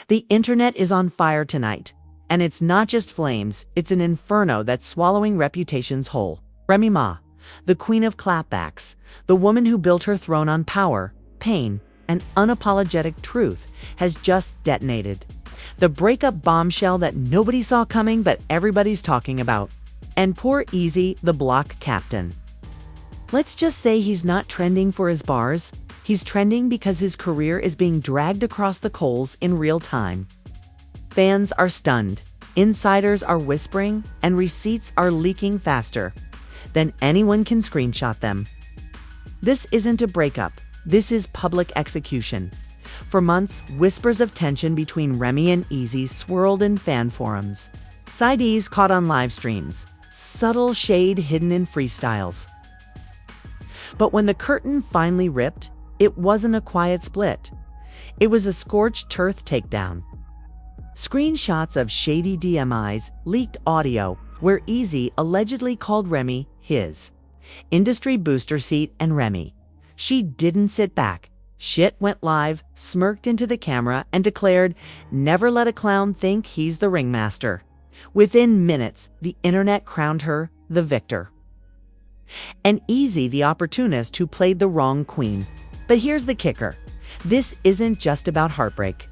The internet is on fire tonight. And it's not just flames, it's an inferno that's swallowing reputations whole. Remy Ma, the queen of clapbacks, the woman who built her throne on power, pain, and unapologetic truth, has just detonated. The breakup bombshell that nobody saw coming but everybody's talking about. And poor Eazy, the block captain. Let's just say he's not trending for his bars. He's trending because his career is being dragged across the coals in real time. Fans are stunned, insiders are whispering, and receipts are leaking faster than anyone can screenshot them. This isn't a breakup, this is public execution. For months, whispers of tension between Remy and Eazy swirled in fan forums. Sidees caught on live streams, subtle shade hidden in freestyles. But when the curtain finally ripped, it wasn't a quiet split. It was a scorched earth takedown. Screenshots of shady DMIs, leaked audio, where Eazy allegedly called Remy his industry booster seat, and Remy, she didn't sit back. Shit went live, smirked into the camera, and declared, "Never let a clown think he's the ringmaster." Within minutes, the internet crowned her the victor. And Eazy the opportunist who played the wrong queen. But here's the kicker. This isn't just about heartbreak.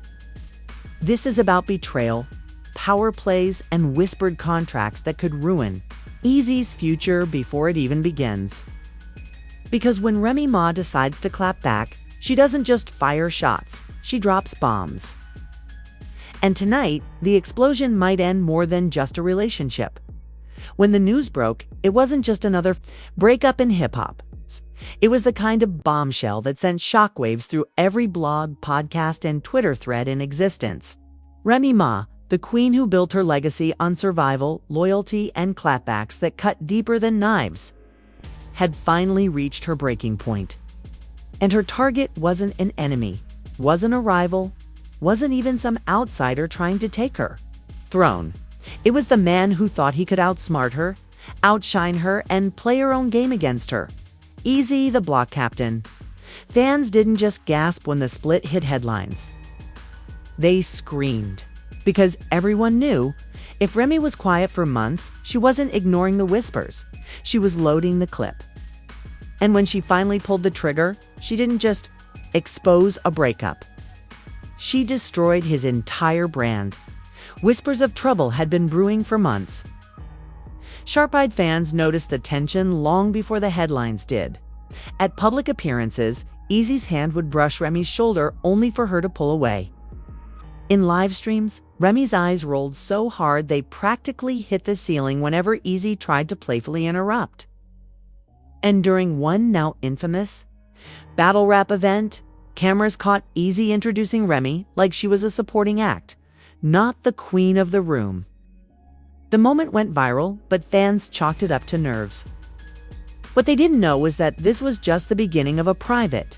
This is about betrayal, power plays, and whispered contracts that could ruin Eazy's future before it even begins. Because when Remy Ma decides to clap back, she doesn't just fire shots, she drops bombs. And tonight, the explosion might end more than just a relationship. When the news broke, it wasn't just another breakup in hip-hop. It was the kind of bombshell that sent shockwaves through every blog, podcast, and Twitter thread in existence. Remy Ma, the queen who built her legacy on survival, loyalty, and clapbacks that cut deeper than knives, had finally reached her breaking point. And her target wasn't an enemy, wasn't a rival, wasn't even some outsider trying to take her throne. It was the man who thought he could outsmart her, outshine her, and play her own game against her. Eazy, the block captain. Fans didn't just gasp when the split hit headlines. They screamed. Because everyone knew, if Remy was quiet for months, she wasn't ignoring the whispers. She was loading the clip. And when she finally pulled the trigger, she didn't just expose a breakup. She destroyed his entire brand. Whispers of trouble had been brewing for months. Sharp-eyed fans noticed the tension long before the headlines did. At public appearances, Eazy's hand would brush Remy's shoulder only for her to pull away. In live streams, Remy's eyes rolled so hard they practically hit the ceiling whenever Eazy tried to playfully interrupt. And during one now infamous battle rap event, cameras caught Eazy introducing Remy like she was a supporting act, not the queen of the room. The moment went viral, but fans chalked it up to nerves. What they didn't know was that this was just the beginning of a private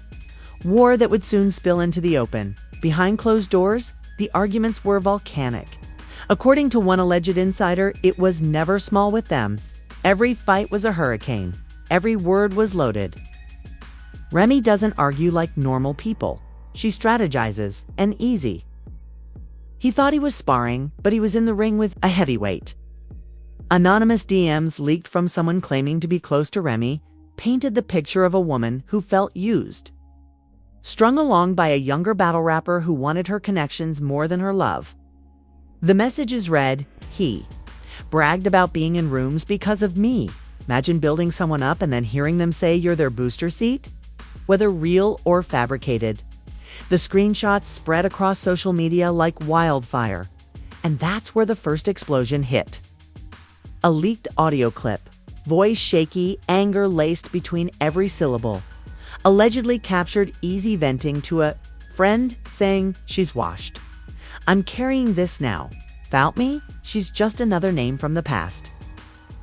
war that would soon spill into the open. Behind closed doors, the arguments were volcanic. According to one alleged insider, it was never small with them. Every fight was a hurricane. Every word was loaded. Remy doesn't argue like normal people. She strategizes, and Eazy. He thought he was sparring, but he was in the ring with a heavyweight. Anonymous DMs leaked from someone claiming to be close to Remy painted the picture of a woman who felt used, strung along by a younger battle rapper who wanted her connections more than her love. The messages read, "He bragged about being in rooms because of me." Imagine building someone up and then hearing them say you're their booster seat, whether real or fabricated. The screenshots spread across social media like wildfire, and that's where the first explosion hit. A leaked audio clip, voice shaky, anger laced between every syllable, allegedly captured Eazy venting to a friend saying, "She's washed. I'm carrying this now. Without me, she's just another name from the past."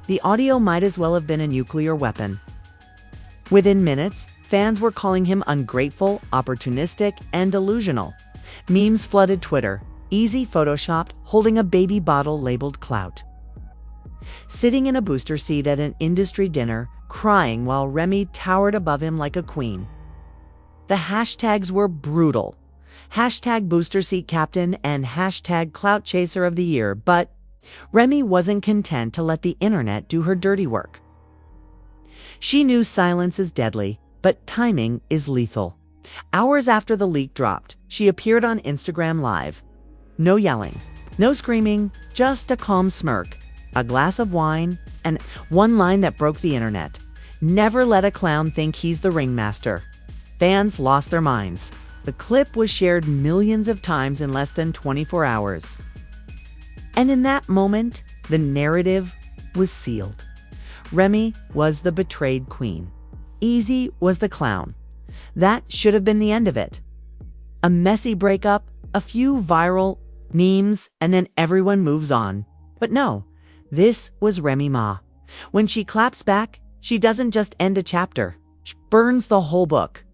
The audio might as well have been a nuclear weapon. Within minutes, fans were calling him ungrateful, opportunistic, and delusional. Memes flooded Twitter. Eazy photoshopped, holding a baby bottle labeled clout, sitting in a booster seat at an industry dinner, crying while Remy towered above him like a queen. The hashtags were brutal. Hashtag booster seat captain and hashtag clout chaser of the year, but Remy wasn't content to let the internet do her dirty work. She knew silence is deadly, but timing is lethal. Hours after the leak dropped, she appeared on Instagram Live. No yelling, no screaming, just a calm smirk, a glass of wine, and one line that broke the internet. Never let a clown think he's the ringmaster. Fans lost their minds. The clip was shared millions of times in less than 24 hours. And in that moment, the narrative was sealed. Remy was the betrayed queen. Eazy was the clown. That should have been the end of it. A messy breakup, a few viral memes, and then everyone moves on. But no, this was Remy Ma. When she claps back, she doesn't just end a chapter. She burns the whole book.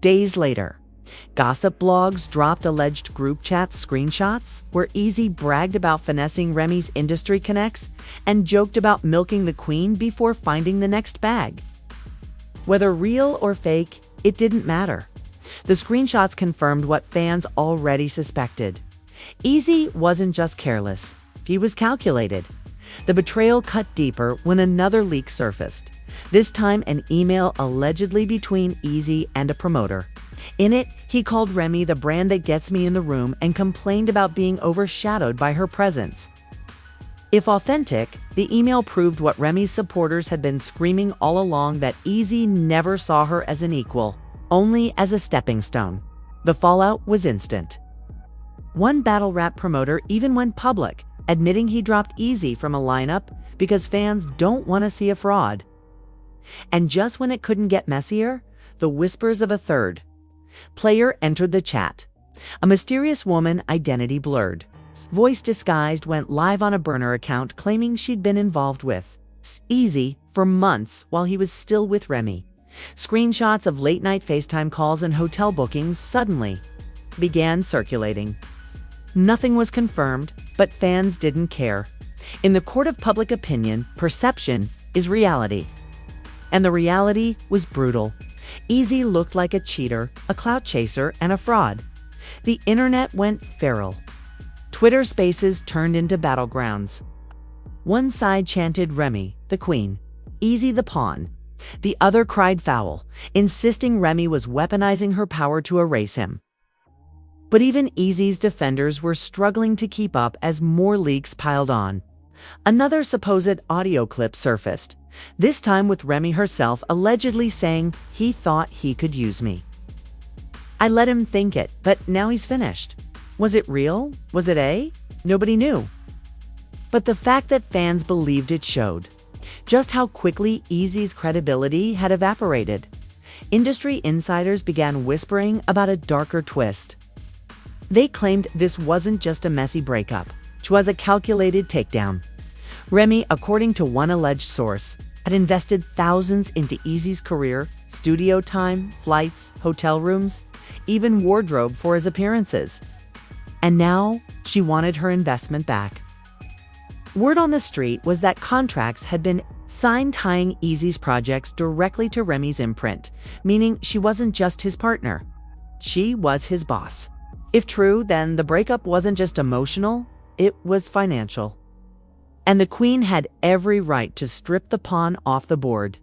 Days later, gossip blogs dropped alleged group chat screenshots where Eazy bragged about finessing Remy's industry connects and joked about milking the queen before finding the next bag. Whether real or fake, it didn't matter. The screenshots confirmed what fans already suspected. Eazy wasn't just careless, he was calculated. The betrayal cut deeper when another leak surfaced. This time an email allegedly between Eazy and a promoter. In it, he called Remy the brand that gets me in the room and complained about being overshadowed by her presence. If authentic, the email proved what Remy's supporters had been screaming all along, that Eazy never saw her as an equal, only as a stepping stone. The fallout was instant. One battle rap promoter even went public, admitting he dropped Eazy from a lineup because fans don't want to see a fraud. And just when it couldn't get messier, the whispers of a third player entered the chat. A mysterious woman, identity blurred, voice disguised, went live on a burner account claiming she'd been involved with Eazy for months while he was still with Remy. Screenshots of late-night FaceTime calls and hotel bookings suddenly began circulating. Nothing was confirmed, but fans didn't care. In the court of public opinion, perception is reality. And the reality was brutal. Eazy looked like a cheater, a clout chaser, and a fraud. The internet went feral. Twitter spaces turned into battlegrounds. One side chanted Remy, the queen, Eazy the pawn. The other cried foul, insisting Remy was weaponizing her power to erase him. But even Eazy's defenders were struggling to keep up as more leaks piled on. Another supposed audio clip surfaced, this time with Remy herself allegedly saying he thought he could use me. I let him think it, but now he's finished. Was it real? Was it A? Nobody knew. But the fact that fans believed it showed just how quickly Eazy's credibility had evaporated. Industry insiders began whispering about a darker twist. They claimed this wasn't just a messy breakup, it was a calculated takedown. Remy, according to one alleged source, had invested thousands into Eazy's career, studio time, flights, hotel rooms, even wardrobe for his appearances. And now she wanted her investment back. Word on the street was that contracts had been signed tying Eazy's projects directly to Remy's imprint, meaning she wasn't just his partner. She was his boss. If true, then the breakup wasn't just emotional, it was financial. And the queen had every right to strip the pawn off the board.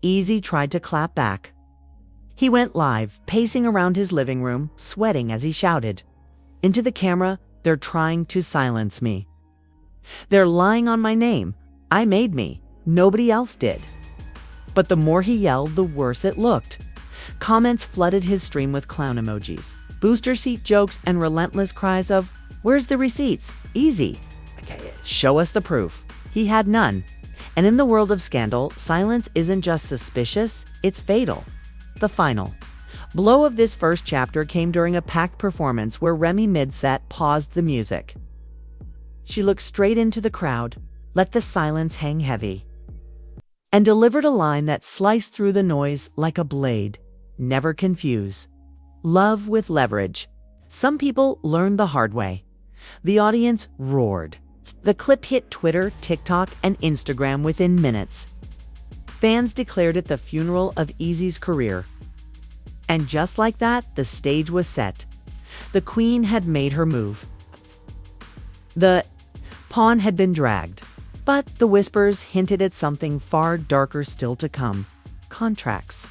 Eazy tried to clap back. He went live, pacing around his living room, sweating as he shouted into the camera, "They're trying to silence me. They're lying on my name. I made me. Nobody else did." But the more he yelled, the worse it looked. Comments flooded his stream with clown emojis, booster seat jokes, and relentless cries of, "Where's the receipts? Eazy. Show us the proof." He had none. And in the world of scandal, silence isn't just suspicious, it's fatal. The final blow of this first chapter came during a packed performance where Remy mid-set paused the music. She looked straight into the crowd, let the silence hang heavy, and delivered a line that sliced through the noise like a blade. Never confuse love with leverage. Some people learned the hard way. The audience roared. The clip hit Twitter, TikTok, and Instagram within minutes. Fans declared it the funeral of Eazy's career. And just like that, the stage was set. The queen had made her move. The pawn had been dragged, but the whispers hinted at something far darker still to come. Contracts,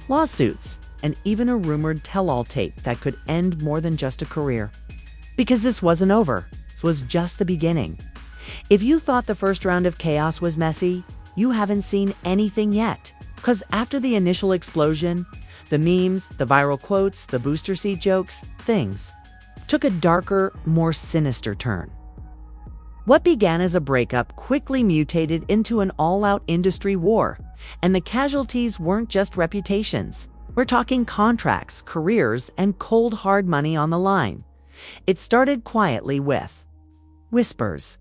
lawsuits, and even a rumored tell-all tape that could end more than just a career. Because this wasn't over. This was just the beginning. If you thought the first round of chaos was messy, you haven't seen anything yet. Because after the initial explosion, the memes, the viral quotes, the booster seat jokes, things took a darker, more sinister turn. What began as a breakup quickly mutated into an all-out industry war, and the casualties weren't just reputations. We're talking contracts, careers, and cold hard money on the line. It started quietly with whispers.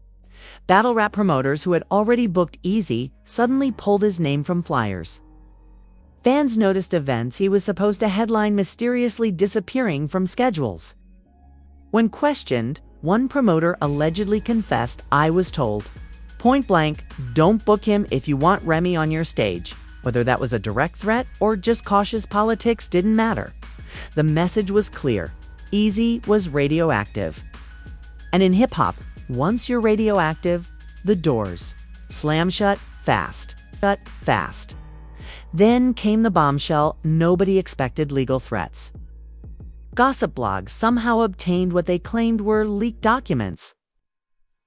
Battle rap promoters who had already booked Eazy suddenly pulled his name from flyers. Fans noticed events he was supposed to headline mysteriously disappearing from schedules. When questioned, one promoter allegedly confessed, "I was told, point blank, don't book him if you want Remy on your stage." Whether that was a direct threat or just cautious politics didn't matter. The message was clear. Eazy was radioactive. And in hip-hop, once you're radioactive, the doors slam shut fast. Then came the bombshell. Nobody expected legal threats. Gossip blogs somehow obtained what they claimed were leaked documents,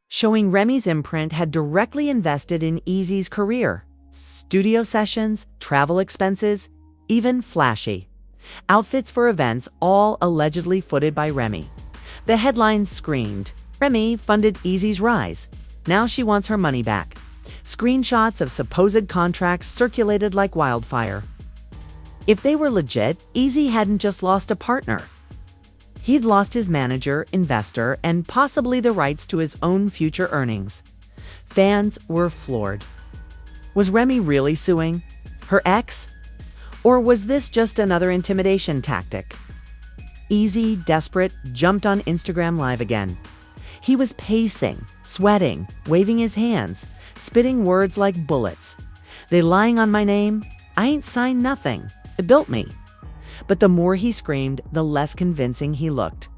showing Remy's imprint had directly invested in Eazy's career. Studio sessions, travel expenses, even flashy outfits for events, all allegedly footed by Remy. The headlines screamed, "Remy funded Eazy's rise. Now she wants her money back." Screenshots of supposed contracts circulated like wildfire. If they were legit, Eazy hadn't just lost a partner. He'd lost his manager, investor, and possibly the rights to his own future earnings. Fans were floored. Was Remy really suing her ex? Or was this just another intimidation tactic? Eazy, desperate, jumped on Instagram Live again. He was pacing, sweating, waving his hands, spitting words like bullets. "They lying on my name? I ain't signed nothing. It built me." But the more he screamed, the less convincing he looked.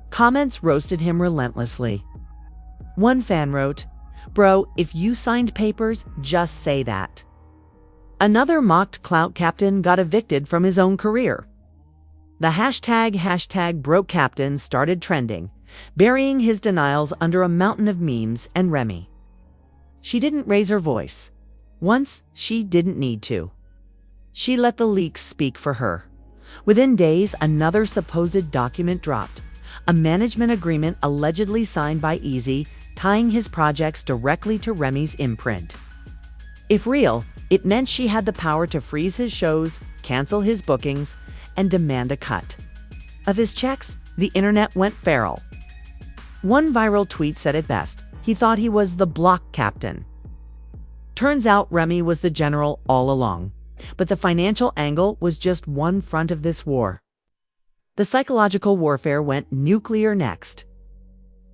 Comments roasted him relentlessly. One fan wrote, "Bro, if you signed papers, just say that." Another mocked clout captain got evicted from his own career. The hashtag broke captain started trending, burying his denials under a mountain of memes and Remy. She didn't raise her voice. Once, she didn't need to. She let the leaks speak for her. Within days, another supposed document dropped. A management agreement allegedly signed by Eazy, tying his projects directly to Remy's imprint. If real, it meant she had the power to freeze his shows, cancel his bookings, and demand a cut of his checks. The internet went feral. One viral tweet said it best. He thought he was the block captain. Turns out Remy was the general all along. But the financial angle was just one front of this war. The psychological warfare went nuclear next.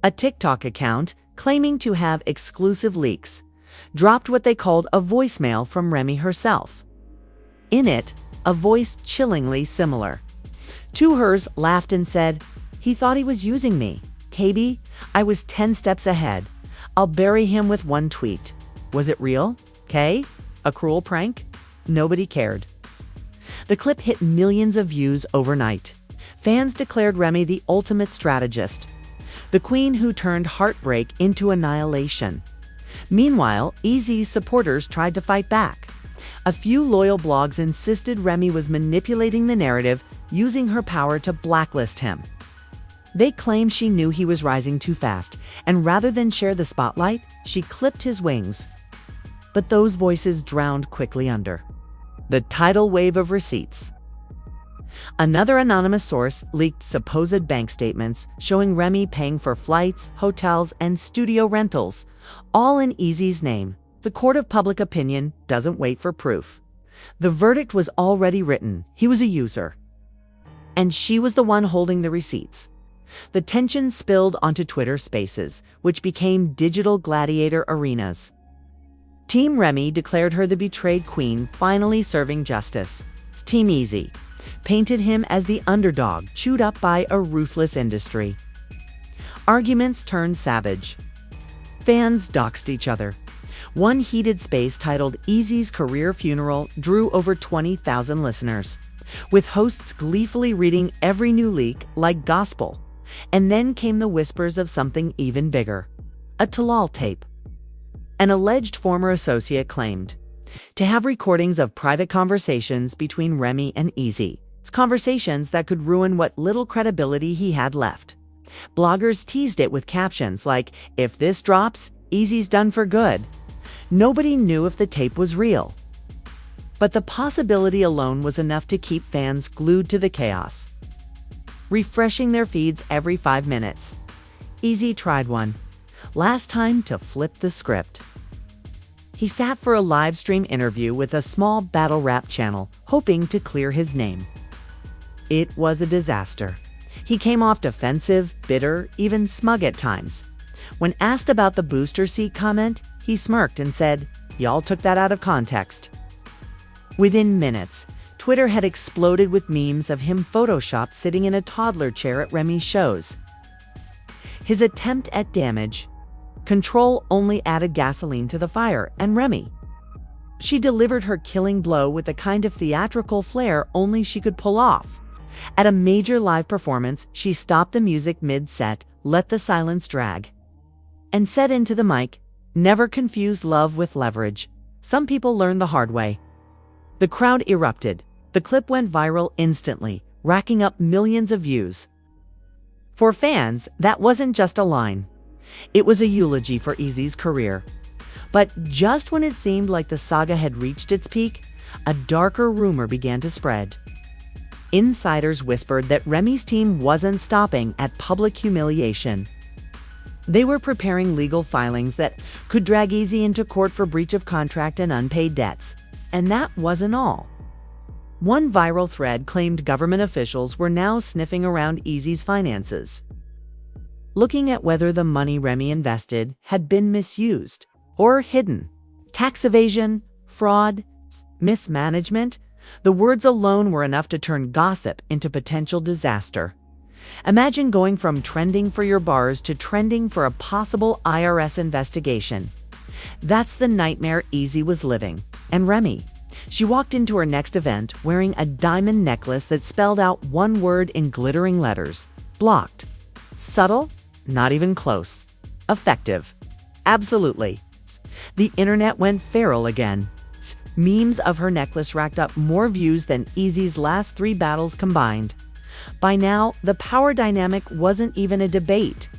A TikTok account, claiming to have exclusive leaks, dropped what they called a voicemail from Remy herself. In it, a voice chillingly similar to hers laughed and said, "He thought he was using me. KB, I was 10 steps ahead. I'll bury him with one tweet." Was it real? K? A cruel prank? Nobody cared. The clip hit millions of views overnight. Fans declared Remy the ultimate strategist, the queen who turned heartbreak into annihilation. Meanwhile, Eazy's supporters tried to fight back. A few loyal blogs insisted Remy was manipulating the narrative, using her power to blacklist him. They claimed she knew he was rising too fast, and rather than share the spotlight, she clipped his wings. But those voices drowned quickly under the tidal wave of receipts. Another anonymous source leaked supposed bank statements showing Remy paying for flights, hotels, and studio rentals, all in Eazy's name. The court of public opinion doesn't wait for proof. The verdict was already written. He was a user. And she was the one holding the receipts. The tension spilled onto Twitter Spaces, which became digital gladiator arenas. Team Remy declared her the betrayed queen, finally serving justice. Team Eazy painted him as the underdog chewed up by a ruthless industry. Arguments turned savage. Fans doxed each other. One heated space titled Eazy's Career Funeral drew over 20,000 listeners, with hosts gleefully reading every new leak like gospel. And then came the whispers of something even bigger: a tell-all tape. An alleged former associate claimed to have recordings of private conversations between Remy and Eazy, conversations that could ruin what little credibility he had left. Bloggers teased it with captions like, "If this drops, Eazy's done for good." Nobody knew if the tape was real. But the possibility alone was enough to keep fans glued to the chaos, refreshing their feeds every 5 minutes. Eazy tried one, last time to flip the script. He sat for a live stream interview with a small battle rap channel, hoping to clear his name. It was a disaster. He came off defensive, bitter, even smug at times. When asked about the booster seat comment, he smirked and said, "Y'all took that out of context." Within minutes, Twitter had exploded with memes of him photoshopped sitting in a toddler chair at Remy's shows. His attempt at damage control only added gasoline to the fire, and Remy, she delivered her killing blow with the kind of theatrical flair only she could pull off. At a major live performance, she stopped the music mid-set, let the silence drag, and said into the mic, "Never confuse love with leverage. Some people learn the hard way." The crowd erupted. The clip went viral instantly, racking up millions of views. For fans, that wasn't just a line. It was a eulogy for Eazy's career. But just when it seemed like the saga had reached its peak, a darker rumor began to spread. Insiders whispered that Remy's team wasn't stopping at public humiliation. They were preparing legal filings that could drag Eazy into court for breach of contract and unpaid debts. And that wasn't all. One viral thread claimed government officials were now sniffing around Eazy's finances, looking at whether the money Remy invested had been misused or hidden. Tax evasion, fraud, mismanagement, the words alone were enough to turn gossip into potential disaster. Imagine going from trending for your bars to trending for a possible IRS investigation. That's the nightmare Eazy was living. And Remy, she walked into her next event wearing a diamond necklace that spelled out one word in glittering letters: blocked. Subtle? Not even close. Effective? Absolutely. The internet went feral again. Memes of her necklace racked up more views than Eazy's last 3 battles combined. By now, the power dynamic wasn't even a debate.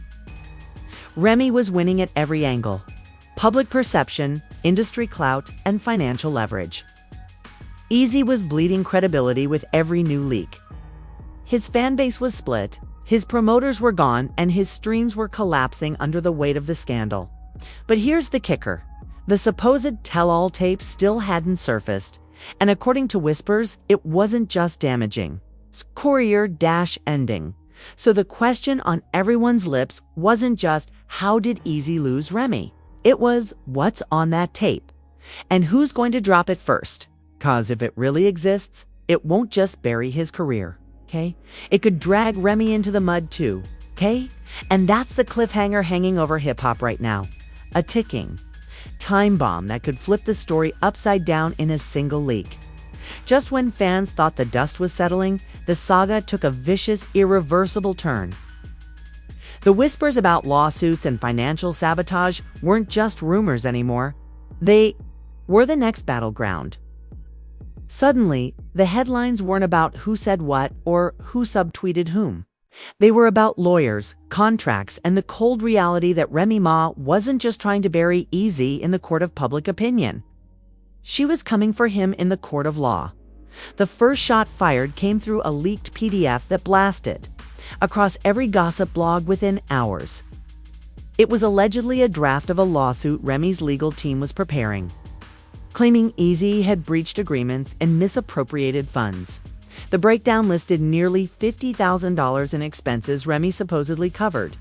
Remy was winning at every angle: public perception, industry clout, and financial leverage. Eazy was bleeding credibility with every new leak. His fan base was split, his promoters were gone, and his streams were collapsing under the weight of the scandal. But here's the kicker. The supposed tell-all tape still hadn't surfaced, and according to whispers, it wasn't just damaging. It's career-ending. So the question on everyone's lips wasn't just, how did Eazy lose Remy? It was, what's on that tape? And who's going to drop it first? 'Cause if it really exists, it won't just bury his career, okay? It could drag Remy into the mud too, okay? And that's the cliffhanger hanging over hip-hop right now. A ticking time bomb that could flip the story upside down in a single leak. Just when fans thought the dust was settling, the saga took a vicious, irreversible turn. The whispers about lawsuits and financial sabotage weren't just rumors anymore. They were the next battleground. Suddenly, the headlines weren't about who said what or who subtweeted whom. They were about lawyers, contracts, and the cold reality that Remy Ma wasn't just trying to bury Eazy in the court of public opinion. She was coming for him in the court of law. The first shot fired came through a leaked PDF that blasted across every gossip blog within hours. It was allegedly a draft of a lawsuit Remy's legal team was preparing, claiming Eazy had breached agreements and misappropriated funds. The breakdown listed nearly $50,000 in expenses Remy supposedly covered: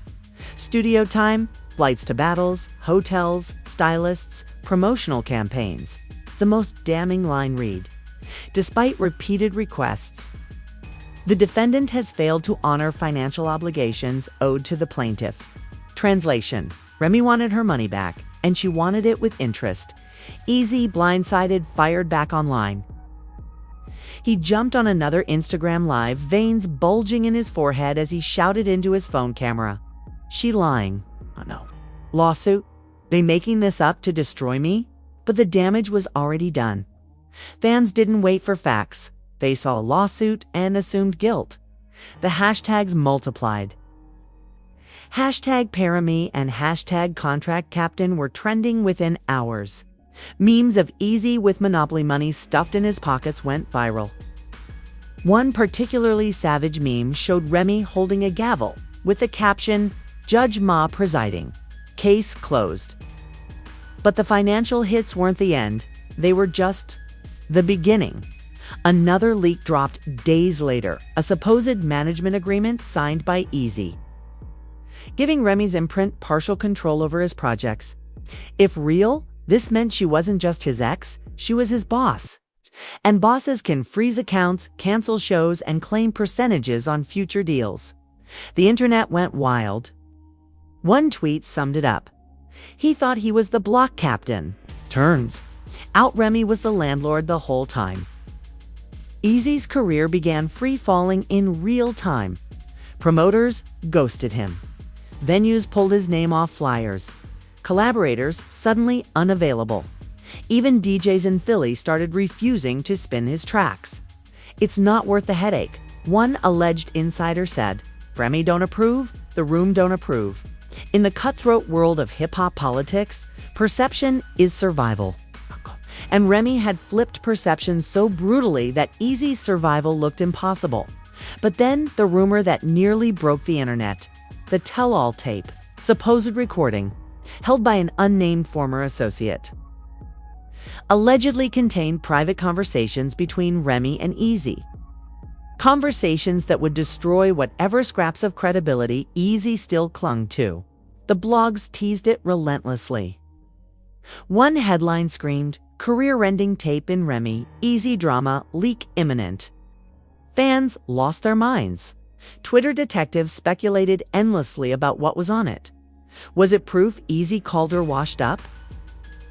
studio time, flights to battles, hotels, stylists, promotional campaigns. It's the most damning line read. Despite repeated requests, The defendant has failed to honor financial obligations owed to the plaintiff. Translation: Remy wanted her money back, and she wanted it with interest. Eazy, blindsided, fired back online. He jumped on another Instagram Live, veins bulging in his forehead as he shouted into his phone camera. She lying. Oh no. Lawsuit? They making this up to destroy me? But the damage was already done. Fans didn't wait for facts. They saw a lawsuit and assumed guilt. The hashtags multiplied. Hashtag #ParaMe and hashtag Contract Captain were trending within hours. Memes of Eazy with Monopoly money stuffed in his pockets went viral. One particularly savage meme showed Remy holding a gavel with the caption, "Judge Ma presiding. Case closed." But the financial hits weren't the end. They were just the beginning. Another leak dropped days later, a supposed management agreement signed by Eazy, giving Remy's imprint partial control over his projects. If real, this meant she wasn't just his ex, she was his boss. And bosses can freeze accounts, cancel shows, and claim percentages on future deals. The internet went wild. One tweet summed it up. He thought he was the block captain. Turns out Remy was the landlord the whole time. Eazy's career began free-falling in real time. Promoters ghosted him. Venues pulled his name off flyers. Collaborators suddenly unavailable. Even DJs in Philly started refusing to spin his tracks. It's not worth the headache, one alleged insider said. Remy don't approve, the room don't approve. In the cutthroat world of hip-hop politics, perception is survival. And Remy had flipped perception so brutally that Eazy's survival looked impossible. But then the rumor that nearly broke the internet. The tell-all tape, supposed recording, held by an unnamed former associate, allegedly contained private conversations between Remy and Eazy. Conversations that would destroy whatever scraps of credibility Eazy still clung to. The blogs teased it relentlessly. One headline screamed, "Career-ending tape in Remy, Eazy drama, leak imminent." Fans lost their minds. Twitter detectives speculated endlessly about what was on it. Was it proof Eazy called her washed up?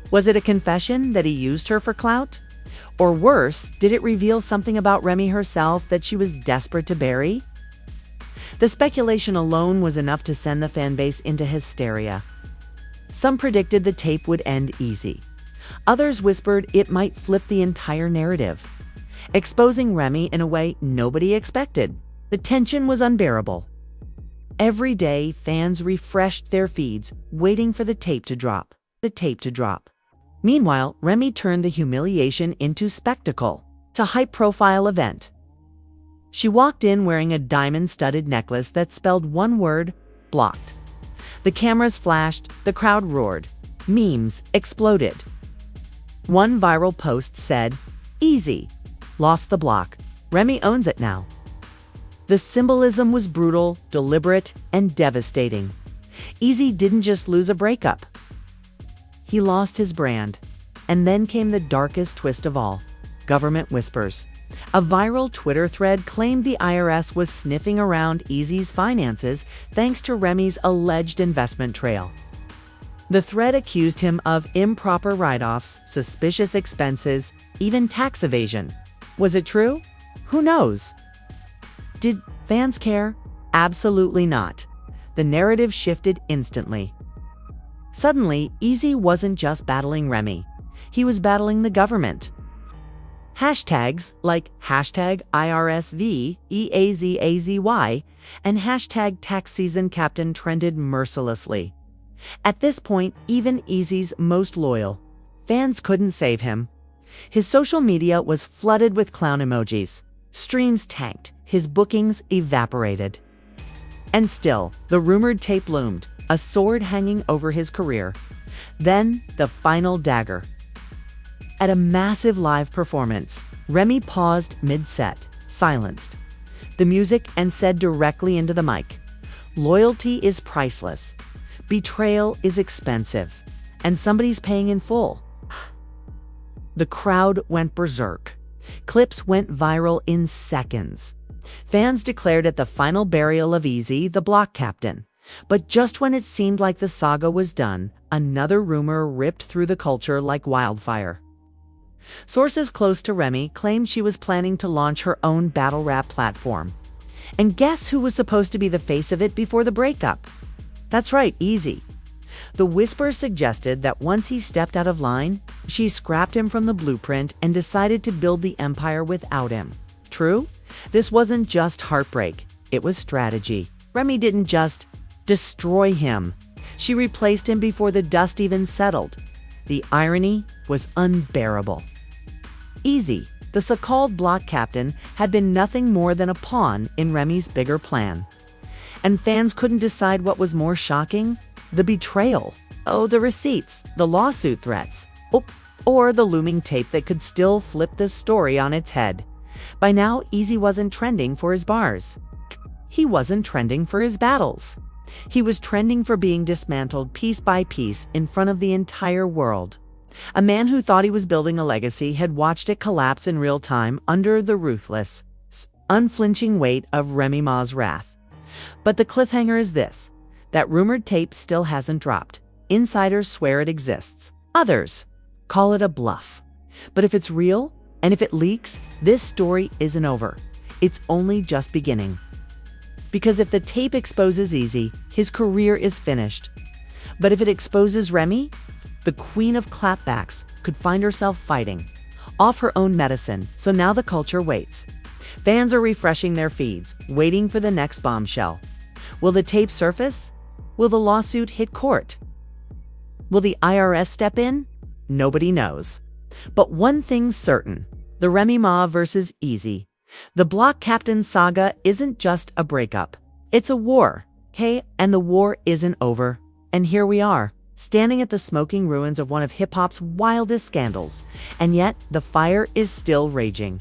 Was it a confession that he used her for clout? Or worse, did it reveal something about Remy herself that she was desperate to bury? The speculation alone was enough to send the fanbase into hysteria. Some predicted the tape would end Eazy. Others whispered it might flip the entire narrative, exposing Remy in a way nobody expected. The tension was unbearable. Every day, fans refreshed their feeds, waiting for the tape to drop. Meanwhile, Remy turned the humiliation into spectacle. It's a high-profile event. She walked in wearing a diamond-studded necklace that spelled one word, blocked. The cameras flashed, the crowd roared. Memes exploded. One viral post said, "Eazy lost the block. Remy owns it now." The symbolism was brutal, deliberate, and devastating. Eazy didn't just lose a breakup. He lost his brand. And then came the darkest twist of all. Government whispers. A viral Twitter thread claimed the IRS was sniffing around Eazy's finances thanks to Remy's alleged investment trail. The thread accused him of improper write-offs, suspicious expenses, even tax evasion. Was it true? Who knows? Did fans care? Absolutely not. The narrative shifted instantly. Suddenly, Eazy wasn't just battling Remy. He was battling the government. Hashtags like hashtag IRSV, EAZAZY, and hashtag tax season captain trended mercilessly. At this point, even Eazy's most loyal fans couldn't save him. His social media was flooded with clown emojis. Streams tanked. His bookings evaporated. And still, the rumored tape loomed, a sword hanging over his career. Then, the final dagger. At a massive live performance, Remy paused mid-set, silenced the music and said directly into the mic, "Loyalty is priceless. Betrayal is expensive. And somebody's paying in full." The crowd went berserk. Clips went viral in seconds. Fans declared it the final burial of Eazy, the block captain. But just when it seemed like the saga was done, another rumor ripped through the culture like wildfire. Sources close to Remy claimed she was planning to launch her own battle rap platform. And guess who was supposed to be the face of it before the breakup? That's right, Eazy. The whisper suggested that once he stepped out of line, she scrapped him from the blueprint and decided to build the empire without him. True? This wasn't just heartbreak, it was strategy. Remy didn't just destroy him. She replaced him before the dust even settled. The irony was unbearable. Eazy, the so-called block captain, had been nothing more than a pawn in Remy's bigger plan. And fans couldn't decide what was more shocking: the betrayal, the receipts, the lawsuit threats, or the looming tape that could still flip the story on its head. By now, Eazy wasn't trending for his bars. He wasn't trending for his battles. He was trending for being dismantled piece by piece in front of the entire world. A man who thought he was building a legacy had watched it collapse in real time under the ruthless, unflinching weight of Remy Ma's wrath. But the cliffhanger is this: that rumored tape still hasn't dropped. Insiders swear it exists. Others call it a bluff. But if it's real, and if it leaks, this story isn't over. It's only just beginning. Because if the tape exposes Eazy, his career is finished. But if it exposes Remy, the queen of clapbacks could find herself fighting off her own medicine. So now the culture waits. Fans are refreshing their feeds, waiting for the next bombshell. Will the tape surface? Will the lawsuit hit court? Will the IRS step in? Nobody knows. But one thing's certain: the Remy Ma versus Eazy, the block captain saga, isn't just a breakup. It's a war, okay? And the war isn't over. And here we are, standing at the smoking ruins of one of hip-hop's wildest scandals. And yet, the fire is still raging.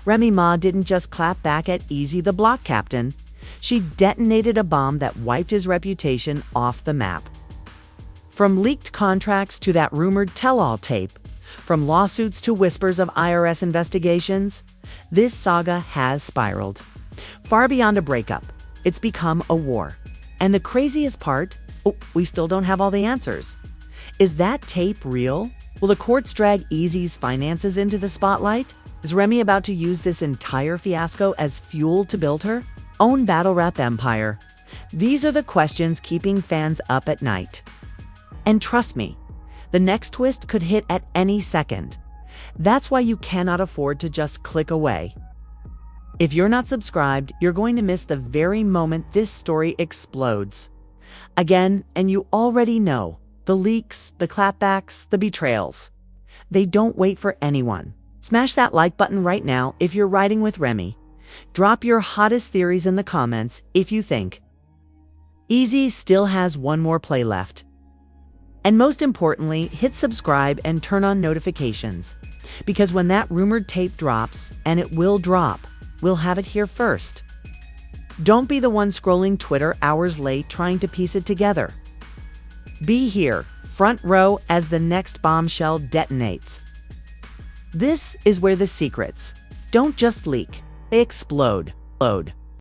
Remy Ma didn't just clap back at Eazy, the block captain. She detonated a bomb that wiped his reputation off the map. From leaked contracts to that rumored tell-all tape, from lawsuits to whispers of IRS investigations, this saga has spiraled. Far beyond a breakup, it's become a war. And the craziest part, we still don't have all the answers. Is that tape real? Will the courts drag Eazy's finances into the spotlight? Is Remy about to use this entire fiasco as fuel to build her own battle rap empire? These are the questions keeping fans up at night. And trust me, the next twist could hit at any second. That's why you cannot afford to just click away. If you're not subscribed, you're going to miss the very moment this story explodes. Again, and you already know, the leaks, the clapbacks, the betrayals. They don't wait for anyone. Smash that like button right now if you're riding with Remy. Drop your hottest theories in the comments if you think Eazy still has one more play left. And most importantly, hit subscribe and turn on notifications. Because when that rumored tape drops, and it will drop, we'll have it here first. Don't be the one scrolling Twitter hours late trying to piece it together. Be here, front row, as the next bombshell detonates. This is where the secrets don't just leak, they explode.